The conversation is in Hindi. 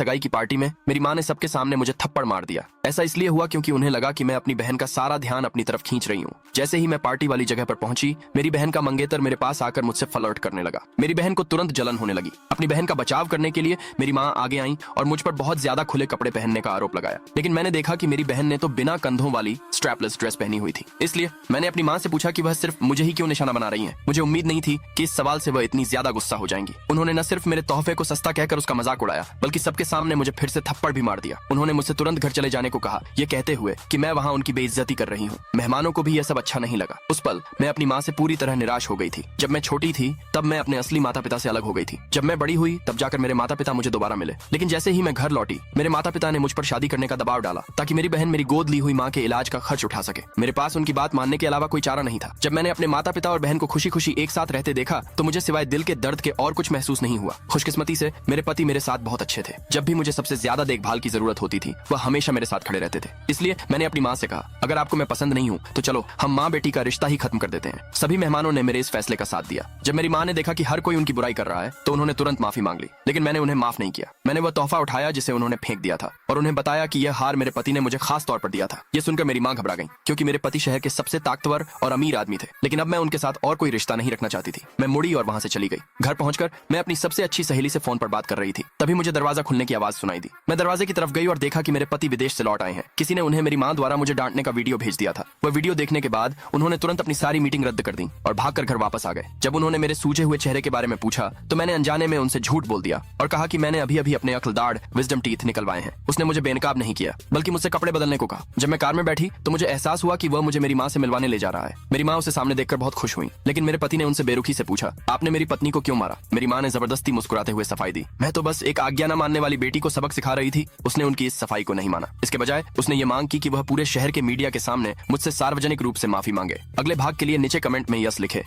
सगाई की पार्टी में मेरी माँ ने सबके सामने मुझे थप्पड़ मार दिया। ऐसा इसलिए हुआ क्योंकि उन्हें लगा कि मैं अपनी बहन का सारा ध्यान अपनी तरफ खींच रही हूँ। जैसे ही मैं पार्टी वाली जगह पर पहुंची, मेरी बहन का मंगेतर मेरे पास आकर मुझसे फ्लर्ट करने लगा। मेरी बहन को तुरंत जलन होने लगी। अपनी बहन का बचाव करने के लिए मेरी माँ आगे आई और मुझ पर बहुत ज्यादा खुले कपड़े पहनने का आरोप लगाया। लेकिन मैंने देखा कि मेरी बहन ने तो बिना कंधों वाली स्ट्रैपलेस ड्रेस पहनी हुई थी। इसलिए मैंने अपनी माँ से पूछा कि वह सिर्फ मुझे ही क्यों निशाना बना रही है। मुझे उम्मीद नहीं थी कि इस सवाल से वह इतनी ज्यादा गुस्सा हो जाएंगी। उन्होंने न सिर्फ मेरे तोहफे को सस्ता कहकर उसका मजाक उड़ाया, बल्कि सबके सामने मुझे फिर से थप्पड़ भी मार दिया। उन्होंने मुझसे तुरंत घर चले जाने को कहा, ये कहते हुए कि मैं वहाँ उनकी बेइज्जती कर रही हूँ। मेहमानों को भी यह सब अच्छा नहीं लगा। उस पल मैं अपनी माँ से पूरी तरह निराश हो गई थी। जब मैं छोटी थी तब मैं अपने असली माता पिता से अलग हो गई थी। जब मैं बड़ी हुई तब जाकर मेरे माता पिता मुझे दोबारा मिले। लेकिन जैसे ही मैं घर लौटी, मेरे माता पिता ने मुझ पर शादी करने का दबाव डाला ताकि मेरी बहन मेरी गोद ली हुई माँ के इलाज का खर्च उठा सके। मेरे पास उनकी बात मानने के अलावा कोई चारा नहीं था। जब मैंने अपने माता पिता और बहन को खुशी खुशी एक साथ रहते देखा तो मुझे सिवाय दिल के दर्द के और कुछ महसूस नहीं हुआ। खुशकिस्मती से मेरे पति मेरे साथ बहुत अच्छे थे। जब भी मुझे सबसे ज्यादा देखभाल की जरूरत होती थी, वह हमेशा मेरे साथ खड़े रहते थे। इसलिए मैंने अपनी माँ से कहा, अगर आपको मैं पसंद नहीं हूँ तो चलो हम माँ बेटी का रिश्ता ही खत्म कर देते हैं। सभी मेहमानों ने मेरे इस फैसले का साथ दिया। जब मेरी माँ ने देखा कि हर कोई उनकी बुराई कर रहा है तो उन्होंने तुरंत माफी मांग ली। लेकिन मैंने उन्हें माफ नहीं किया। मैंने वह तोहफा उठाया जिसे उन्होंने फेंक दिया था और उन्हें बताया कि यह हार मेरे पति ने मुझे खास तौर पर दिया था। यह सुनकर मेरी माँ घबरा गई क्योंकि मेरे पति शहर के सबसे ताकतवर और अमीर आदमी थे। लेकिन अब मैं उनके साथ और कोई रिश्ता नहीं रखना चाहती थी। मैं मुड़ी और वहां से चली गई। घर पहुंचकर मैं अपनी सबसे अच्छी सहेली से फोन पर बात कर रही थी। तभी मुझे दरवाजा खुलने की आवाज सुनाई दी। मैं दरवाजे की तरफ गई और देखा कि मेरे पति विदेश से लौट आए हैं। किसी ने उन्हें मेरी माँ द्वारा मुझे डांटने का वीडियो भेज दिया था। वह वीडियो देखने के बाद उन्होंने तुरंत अपनी सारी मीटिंग रद्द कर दी और भागकर घर वापस आ गए। जब उन्होंने मेरे सूजे हुए चेहरे के बारे में पूछा तो मैंने अनजाने में उनसे झूठ बोल दिया और कहा कि मैंने अभी अभी अपने अक्ल दाढ़ विजडम टीथ निकलवाए हैं। उसने मुझे बेनकाब नहीं किया बल्कि मुझसे कपड़े बदलने को कहा। जब मैं कार में बैठी तो मुझे एहसास हुआ कि वह मुझे मेरी माँ से मिलवाने ले जा रहा है। मेरी माँ उसे सामने देखकर बहुत खुश हुई। लेकिन मेरे पति ने उनसे बेरुखी से पूछा, आपने मेरी पत्नी को क्यों मारा? मेरी माँ ने जबरदस्ती मुस्कुराते हुए सफाई दी, मैं तो बस एक आज्ञा न मानने वाली बेटी को सबक सिखा रही थी। उसने उनकी इस सफाई को नहीं माना। इसके बजाय उसने ये मांग की कि वह पूरे शहर के मीडिया के सामने मुझसे सार्वजनिक रूप से माफी मांगे। अगले भाग के लिए नीचे कमेंट में यस लिखे।